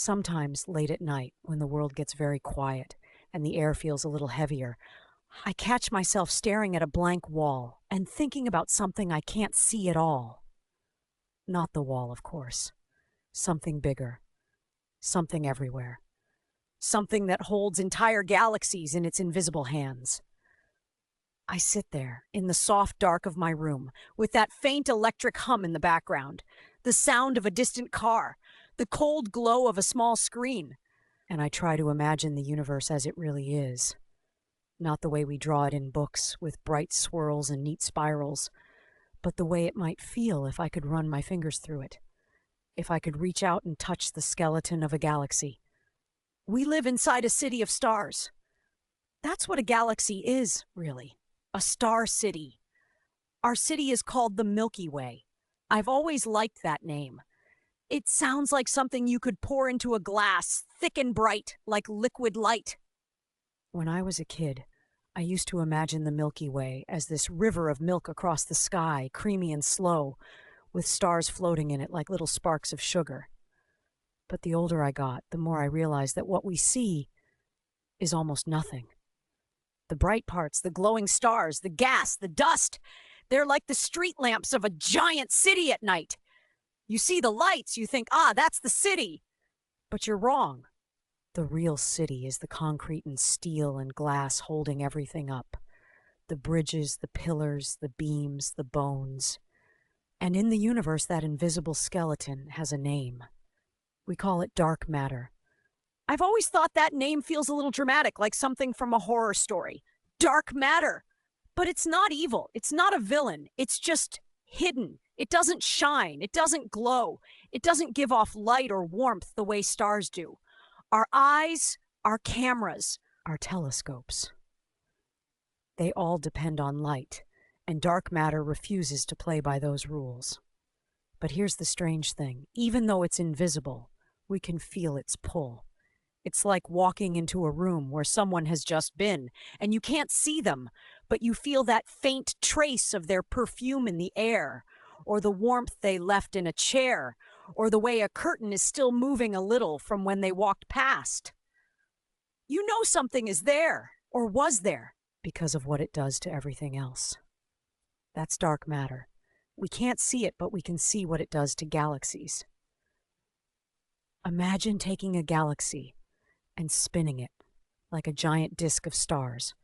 Sometimes late at night, when the world gets very quiet and the air feels a little heavier, I catch myself staring at a blank wall and thinking about something I can't see at all. Not the wall, of course. Something bigger. Something everywhere. Something that holds entire galaxies in its invisible hands. I sit there in the soft dark of my room with that faint electric hum in the background, the sound of a distant car, the cold glow of a small screen, and I try to imagine the universe as it really is. Not the way we draw it in books with bright swirls and neat spirals, but the way it might feel if I could run my fingers through it, if I could reach out and touch the skeleton of a galaxy. We live inside a city of stars. That's what a galaxy is, really. A star city. Our city is called the Milky Way. I've always liked that name. It sounds like something you could pour into a glass, thick and bright, like liquid light. When I was a kid, I used to imagine the Milky Way as this river of milk across the sky, creamy and slow, with stars floating in it like little sparks of sugar. But the older I got, the more I realized that what we see is almost nothing. The bright parts, the glowing stars, the gas, the dust, they're like the street lamps of a giant city at night. You see the lights, you think, that's the city. But you're wrong. The real city is the concrete and steel and glass holding everything up. The bridges, the pillars, the beams, the bones. And in the universe, that invisible skeleton has a name. We call it dark matter. I've always thought that name feels a little dramatic, like something from a horror story. Dark matter. But it's not evil. It's not a villain. It's just hidden. It doesn't shine. It doesn't glow. It doesn't give off light or warmth the way stars do. Our eyes, our cameras, our telescopes. They all depend on light, and dark matter refuses to play by those rules. But here's the strange thing. Even though it's invisible, we can feel its pull. It's like walking into a room where someone has just been, and you can't see them, but you feel that faint trace of their perfume in the air, or the warmth they left in a chair, or the way a curtain is still moving a little from when they walked past. You know something is there, or was there, because of what it does to everything else. That's dark matter. We can't see it, but we can see what it does to galaxies. Imagine taking a galaxy and spinning it like a giant disk of stars.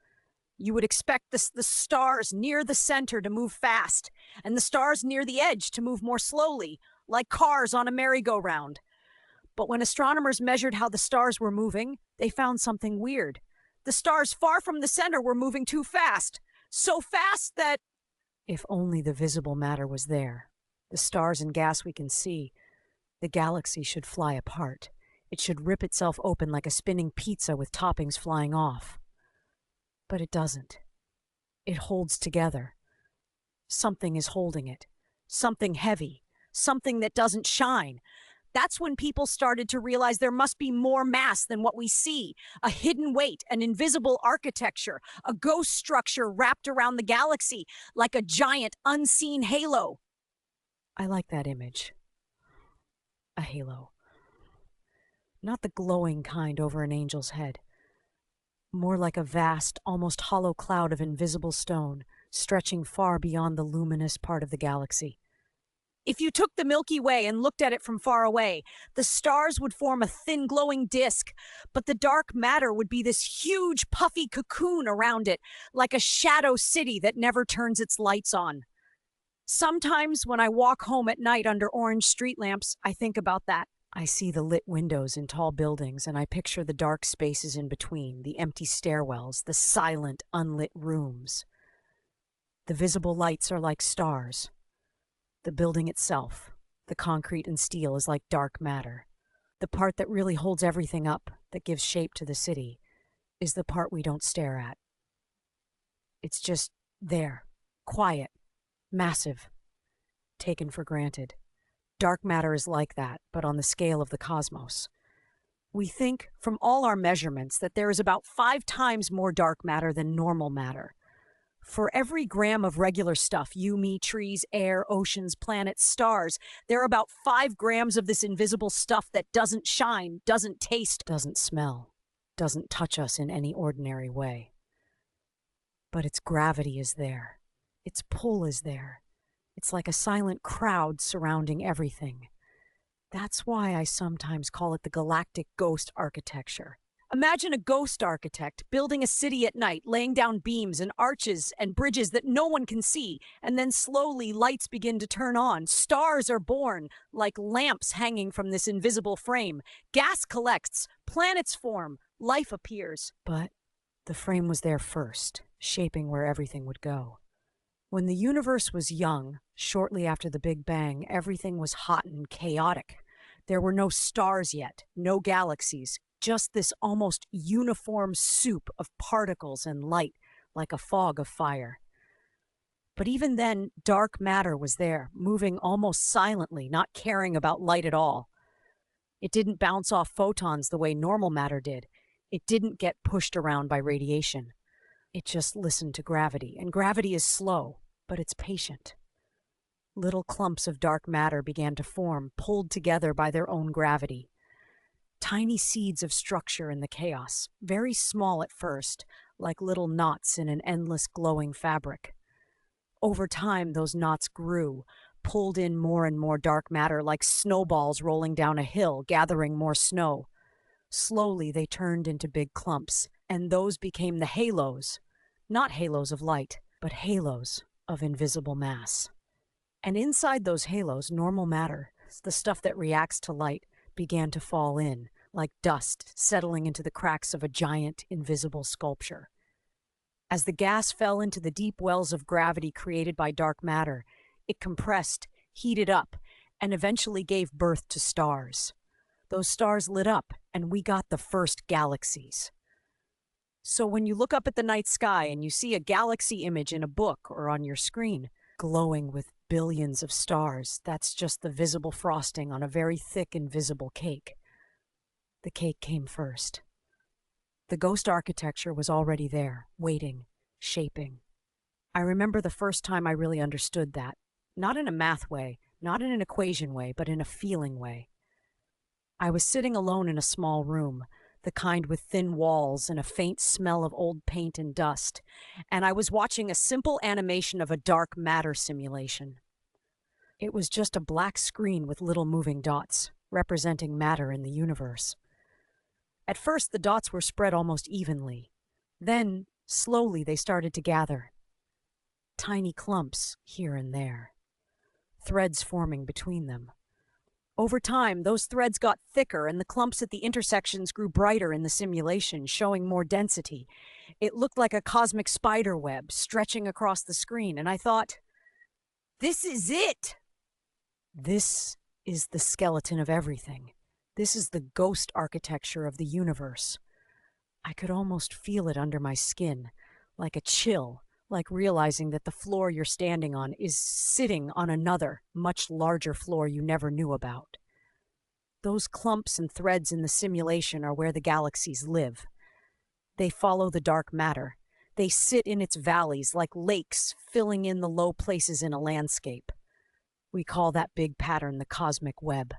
You would expect the stars near the center to move fast, and the stars near the edge to move more slowly, like cars on a merry-go-round. But when astronomers measured how the stars were moving, they found something weird. The stars far from the center were moving too fast. So fast that, if only the visible matter was there, the stars and gas we can see, the galaxy should fly apart. It should rip itself open like a spinning pizza with toppings flying off. But it doesn't. It holds together. Something is holding it. Something heavy. Something that doesn't shine. That's when people started to realize there must be more mass than what we see. A hidden weight, an invisible architecture, a ghost structure wrapped around the galaxy like a giant unseen halo. I like that image. A halo. Not the glowing kind over an angel's head. More like a vast, almost hollow cloud of invisible stone, stretching far beyond the luminous part of the galaxy. If you took the Milky Way and looked at it from far away, the stars would form a thin glowing disk, but the dark matter would be this huge puffy cocoon around it, like a shadow city that never turns its lights on. Sometimes when I walk home at night under orange street lamps, I think about that. I see the lit windows in tall buildings, and I picture the dark spaces in between, the empty stairwells, the silent, unlit rooms. The visible lights are like stars. The building itself, the concrete and steel, is like dark matter. The part that really holds everything up, that gives shape to the city, is the part we don't stare at. It's just there, quiet, massive, taken for granted. Dark matter is like that, but on the scale of the cosmos. We think, from all our measurements, that there is about 5 times more dark matter than normal matter. For every gram of regular stuff, you, me, trees, air, oceans, planets, stars, there are about 5 grams of this invisible stuff that doesn't shine, doesn't taste, doesn't smell, doesn't touch us in any ordinary way. But its gravity is there. Its pull is there. It's like a silent crowd surrounding everything. That's why I sometimes call it the Galactic Ghost architecture. Imagine a ghost architect building a city at night, laying down beams and arches and bridges that no one can see, and then slowly lights begin to turn on. Stars are born, like lamps hanging from this invisible frame. Gas collects, planets form, life appears. But the frame was there first, shaping where everything would go. When the universe was young, shortly after the Big Bang, everything was hot and chaotic. There were no stars yet, no galaxies, just this almost uniform soup of particles and light, like a fog of fire. But even then, dark matter was there, moving almost silently, not caring about light at all. It didn't bounce off photons the way normal matter did. It didn't get pushed around by radiation. It just listened to gravity, and gravity is slow, but it's patient. Little clumps of dark matter began to form, pulled together by their own gravity. Tiny seeds of structure in the chaos, very small at first, like little knots in an endless glowing fabric. Over time, those knots grew, pulled in more and more dark matter like snowballs rolling down a hill, gathering more snow. Slowly, they turned into big clumps, and those became the halos. Not halos of light, but halos of invisible mass. And inside those halos, normal matter, the stuff that reacts to light, began to fall in, like dust settling into the cracks of a giant, invisible sculpture. As the gas fell into the deep wells of gravity created by dark matter, it compressed, heated up, and eventually gave birth to stars. Those stars lit up, and we got the first galaxies. So when you look up at the night sky and you see a galaxy image in a book or on your screen, glowing with billions of stars, that's just the visible frosting on a very thick, invisible cake. The cake came first. The ghost architecture was already there, waiting, shaping. I remember the first time I really understood that, not in a math way, not in an equation way, but in a feeling way. I was sitting alone in a small room, the kind with thin walls and a faint smell of old paint and dust, and I was watching a simple animation of a dark matter simulation. It was just a black screen with little moving dots, representing matter in the universe. At first, the dots were spread almost evenly. Then, slowly, they started to gather. Tiny clumps here and there, threads forming between them. Over time, those threads got thicker and the clumps at the intersections grew brighter in the simulation, showing more density. It looked like a cosmic spider web stretching across the screen, and I thought, this is it! This is the skeleton of everything. This is the ghost architecture of the universe. I could almost feel it under my skin, like a chill, like realizing that the floor you're standing on is sitting on another, much larger floor you never knew about. Those clumps and threads in the simulation are where the galaxies live. They follow the dark matter. They sit in its valleys like lakes, filling in the low places in a landscape. We call that big pattern the cosmic web.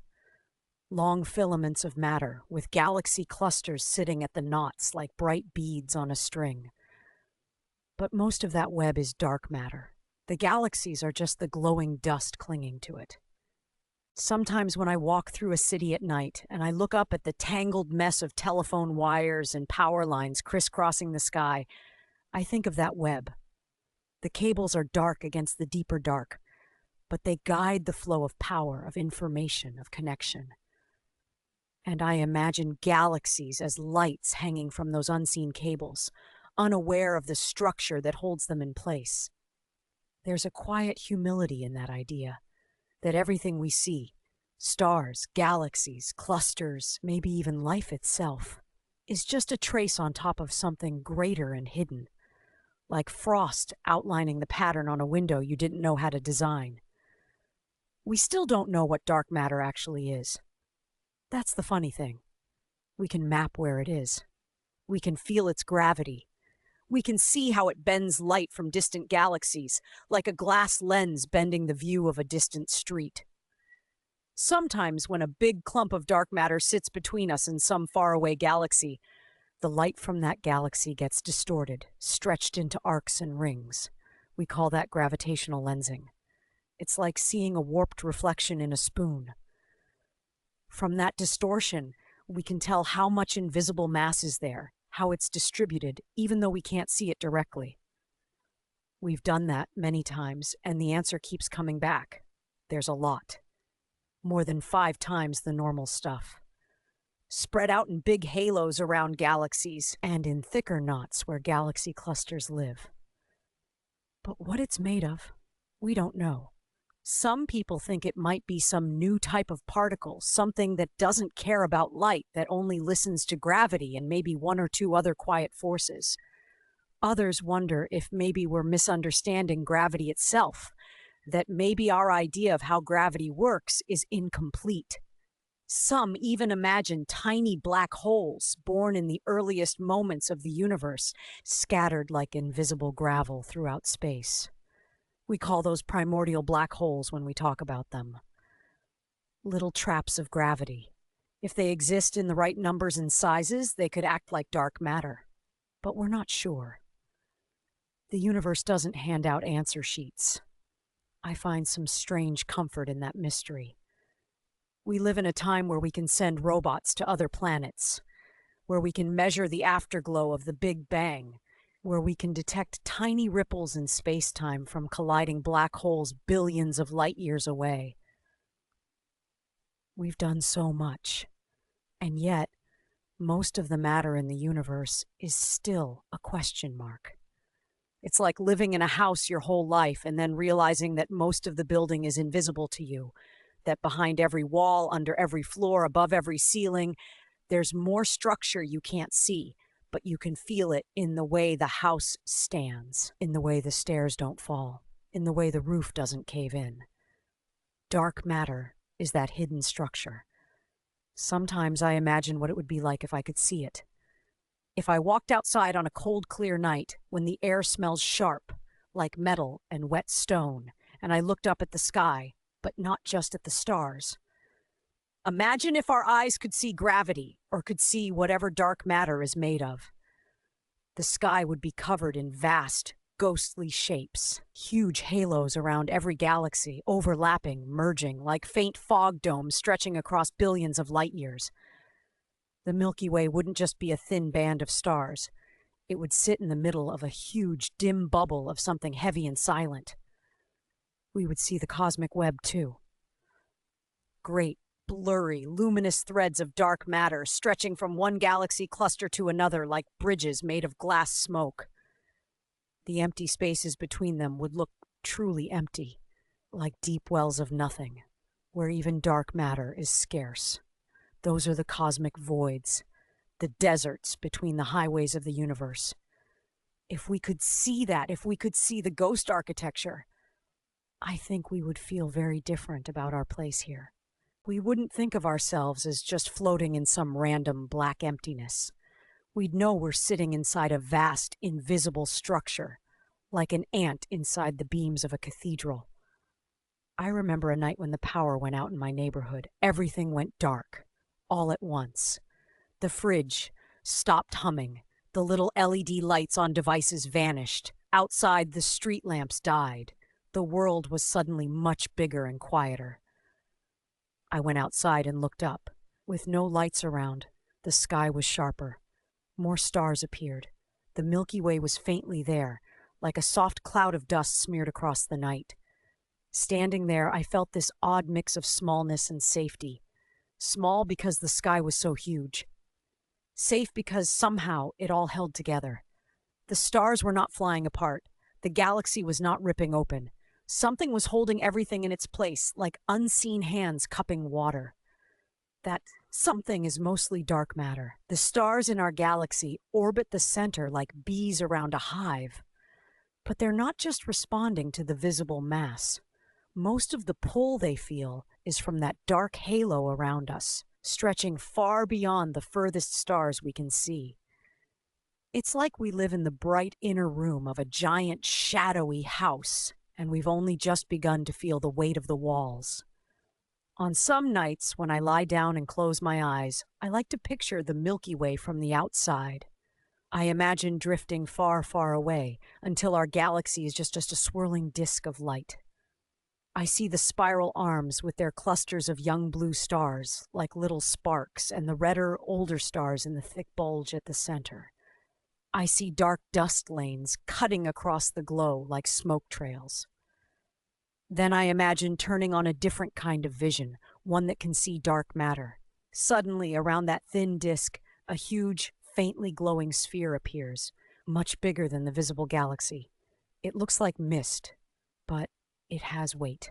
Long filaments of matter, with galaxy clusters sitting at the knots like bright beads on a string. But most of that web is dark matter. The galaxies are just the glowing dust clinging to it. Sometimes when I walk through a city at night and I look up at the tangled mess of telephone wires and power lines crisscrossing the sky, I think of that web. The cables are dark against the deeper dark, but they guide the flow of power, of information, of connection. And I imagine galaxies as lights hanging from those unseen cables, unaware of the structure that holds them in place. There's a quiet humility in that idea, that everything we see, stars, galaxies, clusters, maybe even life itself, is just a trace on top of something greater and hidden, like frost outlining the pattern on a window you didn't know how to design. We still don't know what dark matter actually is. That's the funny thing. We can map where it is. We can feel its gravity. We can see how it bends light from distant galaxies, like a glass lens bending the view of a distant street. Sometimes, when a big clump of dark matter sits between us and some faraway galaxy, the light from that galaxy gets distorted, stretched into arcs and rings. We call that gravitational lensing. It's like seeing a warped reflection in a spoon. From that distortion, we can tell how much invisible mass is there, how it's distributed, even though we can't see it directly. We've done that many times, and the answer keeps coming back. There's a lot. More than 5 times the normal stuff. Spread out in big halos around galaxies, and in thicker knots where galaxy clusters live. But what it's made of, we don't know. Some people think it might be some new type of particle, something that doesn't care about light, that only listens to gravity and maybe 1 or 2 other quiet forces. Others wonder if maybe we're misunderstanding gravity itself, that maybe our idea of how gravity works is incomplete. Some even imagine tiny black holes born in the earliest moments of the universe, scattered like invisible gravel throughout space. We call those primordial black holes when we talk about them. Little traps of gravity. If they exist in the right numbers and sizes, they could act like dark matter. But we're not sure. The universe doesn't hand out answer sheets. I find some strange comfort in that mystery. We live in a time where we can send robots to other planets, where we can measure the afterglow of the Big Bang, where we can detect tiny ripples in space-time from colliding black holes billions of light years away. We've done so much, and yet most of the matter in the universe is still a question mark. It's like living in a house your whole life and then realizing that most of the building is invisible to you, that behind every wall, under every floor, above every ceiling, there's more structure you can't see, but you can feel it in the way the house stands, in the way the stairs don't fall, in the way the roof doesn't cave in. Dark matter is that hidden structure. Sometimes I imagine what it would be like if I could see it. If I walked outside on a cold, clear night when the air smells sharp, like metal and wet stone, and I looked up at the sky, but not just at the stars. Imagine if our eyes could see gravity, or could see whatever dark matter is made of. The sky would be covered in vast, ghostly shapes, huge halos around every galaxy, overlapping, merging, like faint fog domes stretching across billions of light years. The Milky Way wouldn't just be a thin band of stars. It would sit in the middle of a huge, dim bubble of something heavy and silent. We would see the cosmic web, too. Great, blurry, luminous threads of dark matter stretching from one galaxy cluster to another like bridges made of glass smoke. The empty spaces between them would look truly empty, like deep wells of nothing, where even dark matter is scarce. Those are the cosmic voids, the deserts between the highways of the universe. If we could see that, if we could see the ghost architecture, I think we would feel very different about our place here. We wouldn't think of ourselves as just floating in some random black emptiness. We'd know we're sitting inside a vast, invisible structure, like an ant inside the beams of a cathedral. I remember a night when the power went out in my neighborhood. Everything went dark, all at once. The fridge stopped humming. The little LED lights on devices vanished. Outside, the street lamps died. The world was suddenly much bigger and quieter. I went outside and looked up. With no lights around, the sky was sharper. More stars appeared. The Milky Way was faintly there, like a soft cloud of dust smeared across the night. Standing there, I felt this odd mix of smallness and safety. Small because the sky was so huge. Safe because somehow it all held together. The stars were not flying apart. The galaxy was not ripping open. Something was holding everything in its place, like unseen hands cupping water. That something is mostly dark matter. The stars in our galaxy orbit the center like bees around a hive. But they're not just responding to the visible mass. Most of the pull they feel is from that dark halo around us, stretching far beyond the furthest stars we can see. It's like we live in the bright inner room of a giant, shadowy house, and we've only just begun to feel the weight of the walls. On some nights, when I lie down and close my eyes, I like to picture the Milky Way from the outside. I imagine drifting far, far away until our galaxy is just a swirling disk of light. I see the spiral arms with their clusters of young blue stars, like little sparks, and the redder, older stars in the thick bulge at the center. I see dark dust lanes cutting across the glow like smoke trails. Then I imagine turning on a different kind of vision, one that can see dark matter. Suddenly, around that thin disk, a huge, faintly glowing sphere appears, much bigger than the visible galaxy. It looks like mist, but it has weight.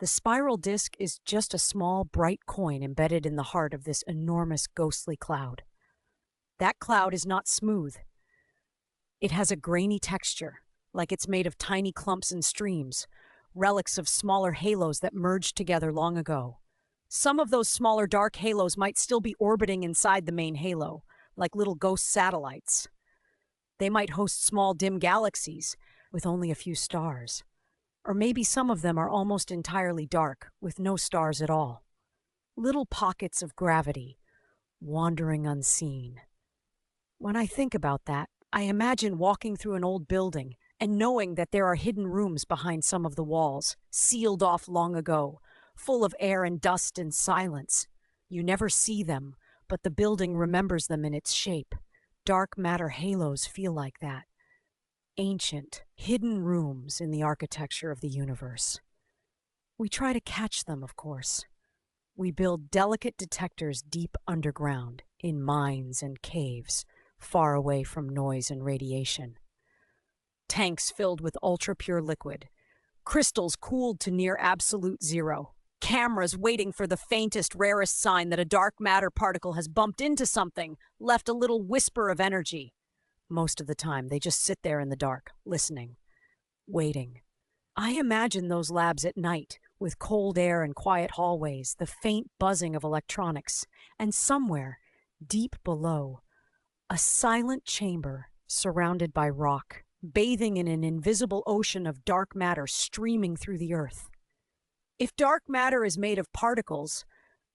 The spiral disk is just a small, bright coin embedded in the heart of this enormous, ghostly cloud. That cloud is not smooth. It has a grainy texture, like it's made of tiny clumps and streams, relics of smaller halos that merged together long ago. Some of those smaller dark halos might still be orbiting inside the main halo, like little ghost satellites. They might host small, dim galaxies with only a few stars. Or maybe some of them are almost entirely dark, with no stars at all. Little pockets of gravity, wandering unseen. When I think about that, I imagine walking through an old building and knowing that there are hidden rooms behind some of the walls, sealed off long ago, full of air and dust and silence. You never see them, but the building remembers them in its shape. Dark matter halos feel like that. Ancient, hidden rooms in the architecture of the universe. We try to catch them, of course. We build delicate detectors deep underground, in mines and caves, far away from noise and radiation. Tanks filled with ultra-pure liquid, crystals cooled to near absolute zero, cameras waiting for the faintest, rarest sign that a dark matter particle has bumped into something, left a little whisper of energy. Most of the time, they just sit there in the dark, listening, waiting. I imagine those labs at night, with cold air and quiet hallways, the faint buzzing of electronics, and somewhere, deep below, a silent chamber surrounded by rock, bathing in an invisible ocean of dark matter streaming through the earth. If dark matter is made of particles,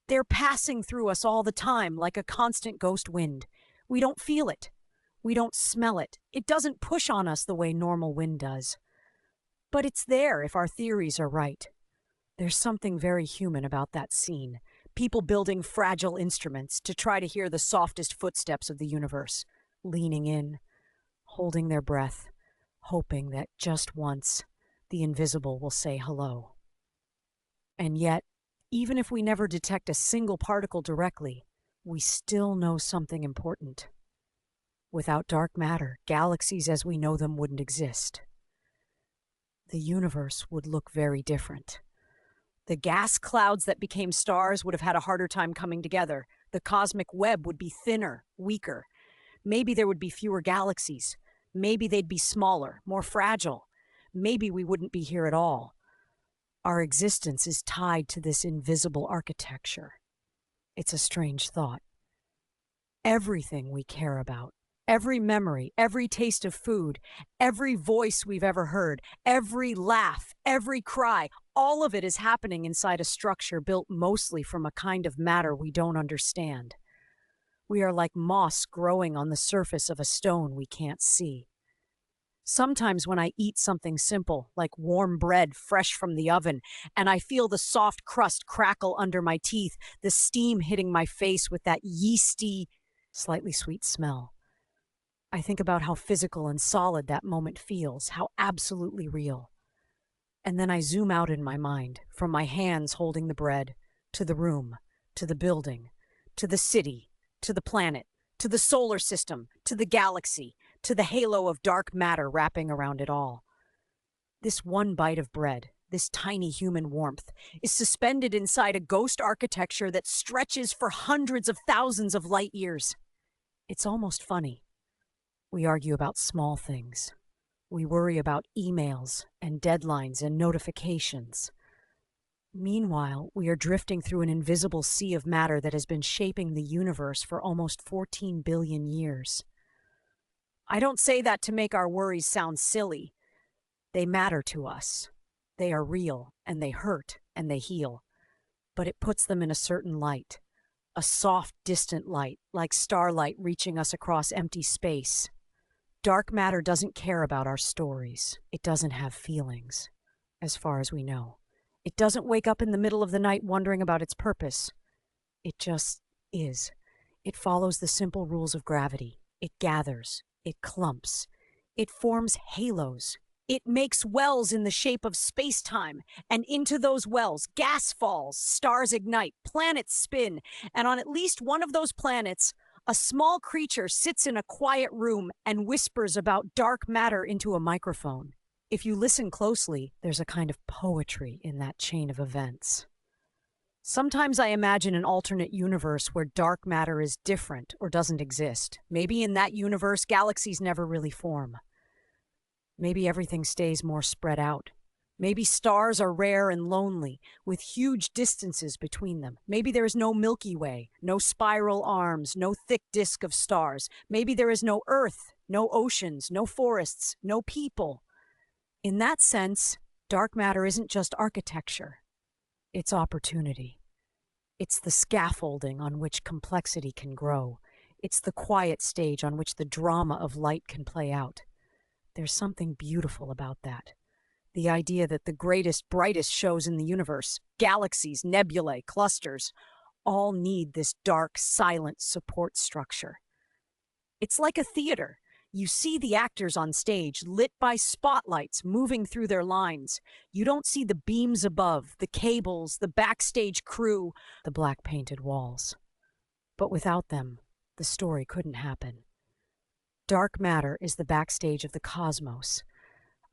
they're passing through us all the time like a constant ghost wind. We don't feel it. We don't smell it. It doesn't push on us the way normal wind does. But it's there if our theories are right. There's something very human about that scene. People building fragile instruments to try to hear the softest footsteps of the universe, leaning in, holding their breath, hoping that just once the invisible will say hello. And yet, even if we never detect a single particle directly, we still know something important. Without dark matter, galaxies as we know them wouldn't exist. The universe would look very different. The gas clouds that became stars would have had a harder time coming together. The cosmic web would be thinner, weaker. Maybe there would be fewer galaxies. Maybe they'd be smaller, more fragile. Maybe we wouldn't be here at all. Our existence is tied to this invisible architecture. It's a strange thought. Everything we care about, every memory, every taste of food, every voice we've ever heard, every laugh, every cry, all of it is happening inside a structure built mostly from a kind of matter we don't understand. We are like moss growing on the surface of a stone we can't see. Sometimes when I eat something simple, like warm bread fresh from the oven, and I feel the soft crust crackle under my teeth, the steam hitting my face with that yeasty, slightly sweet smell, I think about how physical and solid that moment feels, how absolutely real. And then I zoom out in my mind, from my hands holding the bread, to the room, to the building, to the city, to the planet, to the solar system, to the galaxy, to the halo of dark matter wrapping around it all. This one bite of bread, this tiny human warmth, is suspended inside a ghost architecture that stretches for hundreds of thousands of light years. It's almost funny. We argue about small things. We worry about emails and deadlines and notifications. Meanwhile, we are drifting through an invisible sea of matter that has been shaping the universe for almost 14 billion years. I don't say that to make our worries sound silly. They matter to us. They are real, and they hurt, and they heal. But it puts them in a certain light. A soft, distant light, like starlight reaching us across empty space. Dark matter doesn't care about our stories. It doesn't have feelings, as far as we know. It doesn't wake up in the middle of the night wondering about its purpose. It just is. It follows the simple rules of gravity. It gathers. It clumps. It forms halos. It makes wells in the shape of space-time, and into those wells, gas falls, stars ignite, planets spin, and on at least one of those planets, a small creature sits in a quiet room and whispers about dark matter into a microphone. If you listen closely, there's a kind of poetry in that chain of events. Sometimes I imagine an alternate universe where dark matter is different or doesn't exist. Maybe in that universe, galaxies never really form. Maybe everything stays more spread out. Maybe stars are rare and lonely, with huge distances between them. Maybe there is no Milky Way, no spiral arms, no thick disk of stars. Maybe there is no Earth, no oceans, no forests, no people. In that sense, dark matter isn't just architecture. It's opportunity. It's the scaffolding on which complexity can grow. It's the quiet stage on which the drama of light can play out. There's something beautiful about that. The idea that the greatest, brightest shows in the universe, galaxies, nebulae, clusters, all need this dark, silent support structure. It's like a theater. You see the actors on stage, lit by spotlights moving through their lines. You don't see the beams above, the cables, the backstage crew, the black painted walls. But without them, the story couldn't happen. Dark matter is the backstage of the cosmos.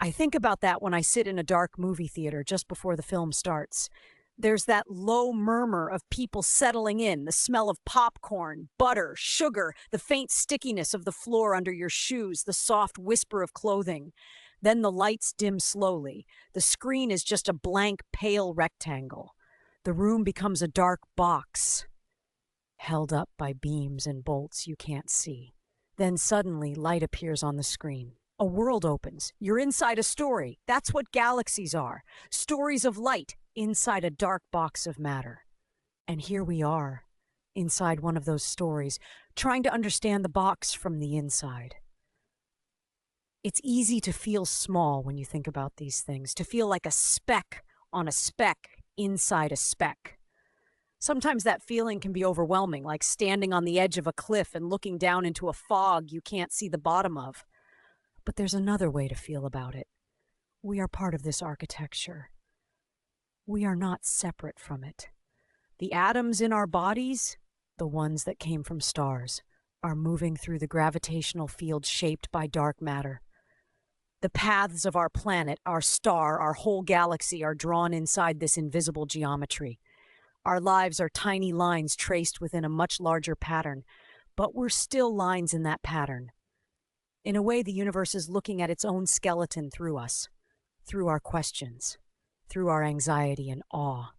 I think about that when I sit in a dark movie theater just before the film starts. There's that low murmur of people settling in, the smell of popcorn, butter, sugar, the faint stickiness of the floor under your shoes, the soft whisper of clothing. Then the lights dim slowly. The screen is just a blank, pale rectangle. The room becomes a dark box, held up by beams and bolts you can't see. Then suddenly, light appears on the screen. A world opens. You're inside a story. That's what galaxies are. Stories of light inside a dark box of matter. And here we are, inside one of those stories, trying to understand the box from the inside. It's easy to feel small when you think about these things, to feel like a speck on a speck inside a speck. Sometimes that feeling can be overwhelming, like standing on the edge of a cliff and looking down into a fog you can't see the bottom of. But there's another way to feel about it. We are part of this architecture. We are not separate from it. The atoms in our bodies, the ones that came from stars, are moving through the gravitational field shaped by dark matter. The paths of our planet, our star, our whole galaxy are drawn inside this invisible geometry. Our lives are tiny lines traced within a much larger pattern, but we're still lines in that pattern. In a way, the universe is looking at its own skeleton through us, through our questions, through our anxiety and awe,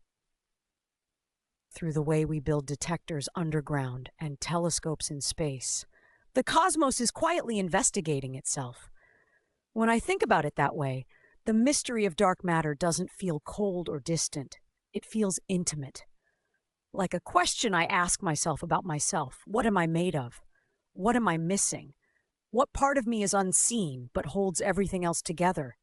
through the way we build detectors underground and telescopes in space. The cosmos is quietly investigating itself. When I think about it that way, the mystery of dark matter doesn't feel cold or distant. It feels intimate. Like a question I ask myself about myself. What am I made of? What am I missing? What part of me is unseen but holds everything else together?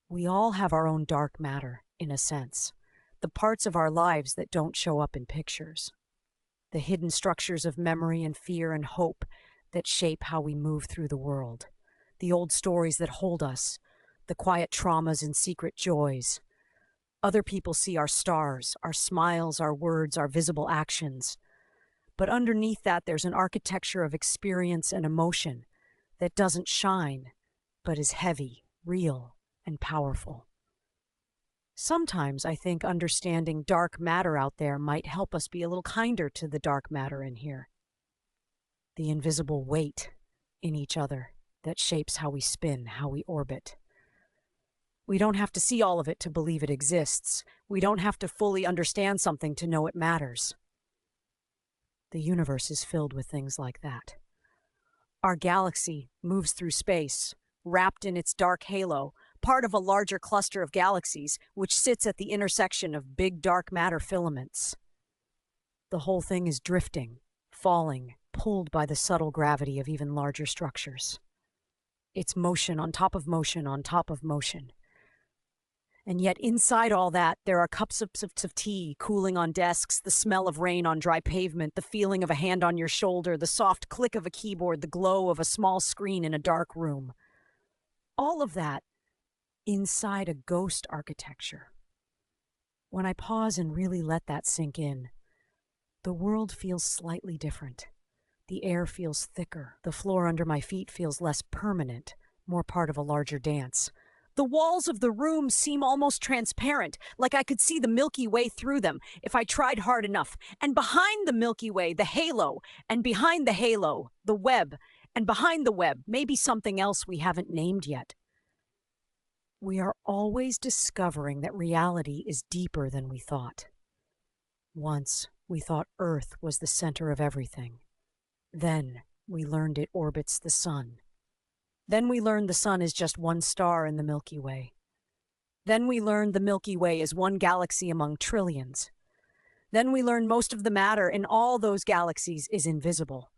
We all have our own dark matter, in a sense. The parts of our lives that don't show up in pictures. The hidden structures of memory and fear and hope that shape how we move through the world. The old stories that hold us. The quiet traumas and secret joys. Other people see our stars, our smiles, our words, our visible actions. But underneath that, there's an architecture of experience and emotion that doesn't shine, but is heavy, real, and powerful. Sometimes I think understanding dark matter out there might help us be a little kinder to the dark matter in here. The invisible weight in each other that shapes how we spin, how we orbit. We don't have to see all of it to believe it exists. We don't have to fully understand something to know it matters. The universe is filled with things like that. Our galaxy moves through space, wrapped in its dark halo, part of a larger cluster of galaxies which sits at the intersection of big dark matter filaments. The whole thing is drifting, falling, pulled by the subtle gravity of even larger structures. It's motion on top of motion on top of motion. And yet inside all that, there are cups of tea cooling on desks, the smell of rain on dry pavement, the feeling of a hand on your shoulder, the soft click of a keyboard, the glow of a small screen in a dark room. All of that inside a ghost architecture. When I pause and really let that sink in, the world feels slightly different. The air feels thicker. The floor under my feet feels less permanent, more part of a larger dance. The walls of the room seem almost transparent, like I could see the Milky Way through them if I tried hard enough. And behind the Milky Way, the halo, and behind the halo, the web, and behind the web, maybe something else we haven't named yet. We are always discovering that reality is deeper than we thought. Once, we thought Earth was the center of everything. Then, we learned it orbits the sun. Then we learned the sun is just one star in the Milky Way. Then we learned the Milky Way is one galaxy among trillions. Then we learned most of the matter in all those galaxies is invisible.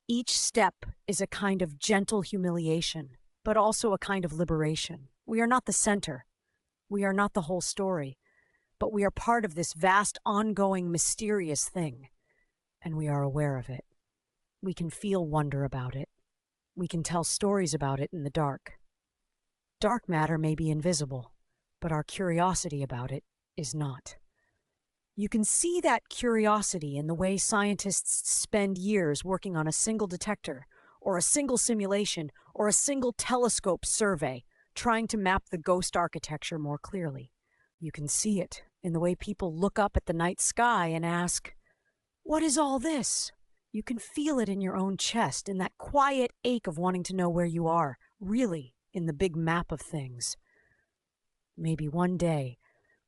Each step is a kind of gentle humiliation, but also a kind of liberation. We are not the center. We are not the whole story. But we are part of this vast, ongoing, mysterious thing. And we are aware of it. We can feel wonder about it. We can tell stories about it in the dark. Dark matter may be invisible, but our curiosity about it is not. You can see that curiosity in the way scientists spend years working on a single detector, or a single simulation, or a single telescope survey, trying to map the ghost architecture more clearly. You can see it in the way people look up at the night sky and ask, "What is all this?" You can feel it in your own chest, in that quiet ache of wanting to know where you are, really, in the big map of things. Maybe one day,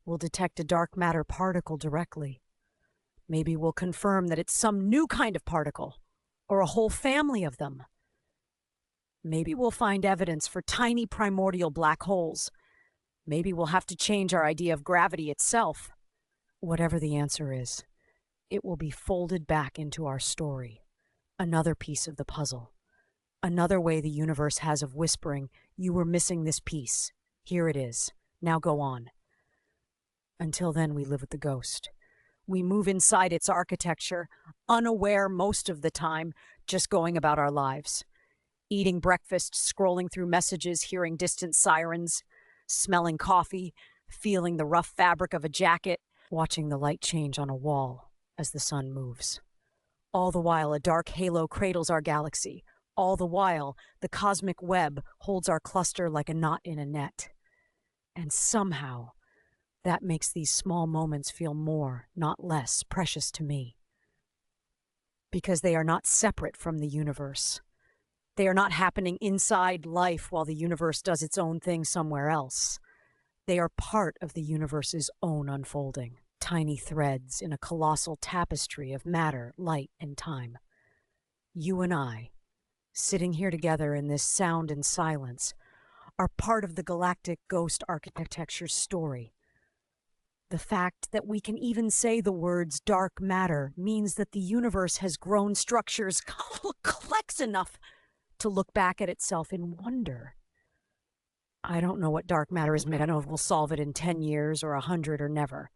we'll detect a dark matter particle directly. Maybe we'll confirm that it's some new kind of particle, or a whole family of them. Maybe we'll find evidence for tiny primordial black holes. Maybe we'll have to change our idea of gravity itself. Whatever the answer is, it will be folded back into our story. Another piece of the puzzle. Another way the universe has of whispering, "You were missing this piece. Here it is. Now go on." Until then, we live with the ghost. We move inside its architecture, unaware most of the time, just going about our lives. Eating breakfast, scrolling through messages, hearing distant sirens, smelling coffee, feeling the rough fabric of a jacket, watching the light change on a wall as the sun moves. All the while, a dark halo cradles our galaxy. All the while, the cosmic web holds our cluster like a knot in a net. And somehow, that makes these small moments feel more, not less, precious to me. Because they are not separate from the universe. They are not happening inside life while the universe does its own thing somewhere else. They are part of the universe's own unfolding. Tiny threads in a colossal tapestry of matter, light, and time. You and I, sitting here together in this sound and silence, are part of the Galactic Ghost architecture's story. The fact that we can even say the words dark matter means that the universe has grown structures complex enough to look back at itself in wonder. I don't know what dark matter is made. I don't know if we'll solve it in 10 years or 100 or never.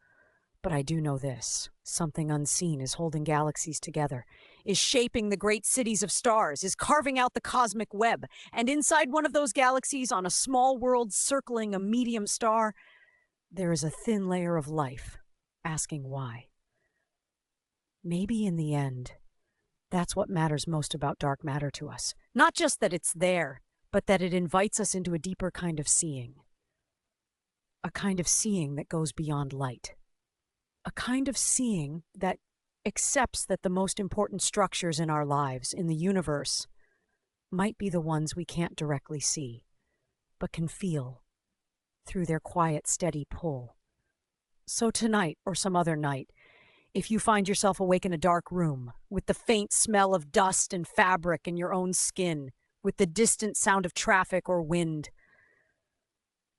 But I do know this. Something unseen is holding galaxies together, is shaping the great cities of stars, is carving out the cosmic web. And inside one of those galaxies, on a small world circling a medium star, there is a thin layer of life, asking why. Maybe in the end, that's what matters most about dark matter to us. Not just that it's there, but that it invites us into a deeper kind of seeing. A kind of seeing that goes beyond light. A kind of seeing that accepts that the most important structures in our lives, in the universe, might be the ones we can't directly see, but can feel through their quiet, steady pull. So tonight, or some other night, If you find yourself awake in a dark room, with the faint smell of dust and fabric in your own skin, with the distant sound of traffic or wind,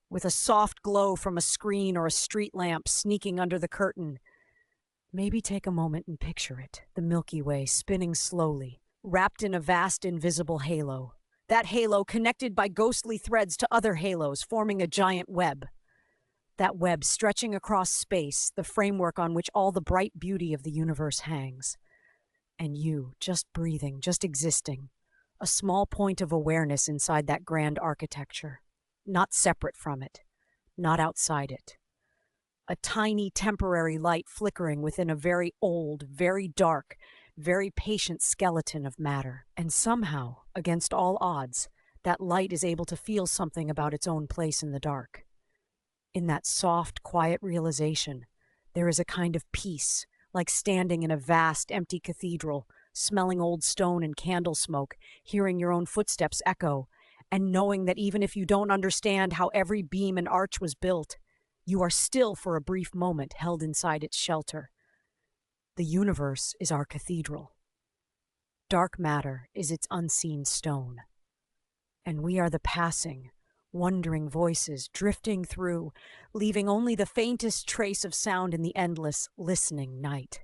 with a soft glow from a screen or a street lamp sneaking under the curtain, maybe take a moment and picture it, the Milky Way spinning slowly, wrapped in a vast invisible halo. That halo connected by ghostly threads to other halos, forming a giant web. That web stretching across space, the framework on which all the bright beauty of the universe hangs. And you, just breathing, just existing, a small point of awareness inside that grand architecture, not separate from it, not outside it. A tiny temporary light flickering within a very old, very dark, very patient skeleton of matter. And somehow, against all odds, that light is able to feel something about its own place in the dark. In that soft, quiet realization, there is a kind of peace, like standing in a vast, empty cathedral, smelling old stone and candle smoke, hearing your own footsteps echo, and knowing that even if you don't understand how every beam and arch was built, you are still for a brief moment held inside its shelter. The universe is our cathedral. Dark matter is its unseen stone. And we are the passing, wondering voices drifting through, leaving only the faintest trace of sound in the endless, listening night.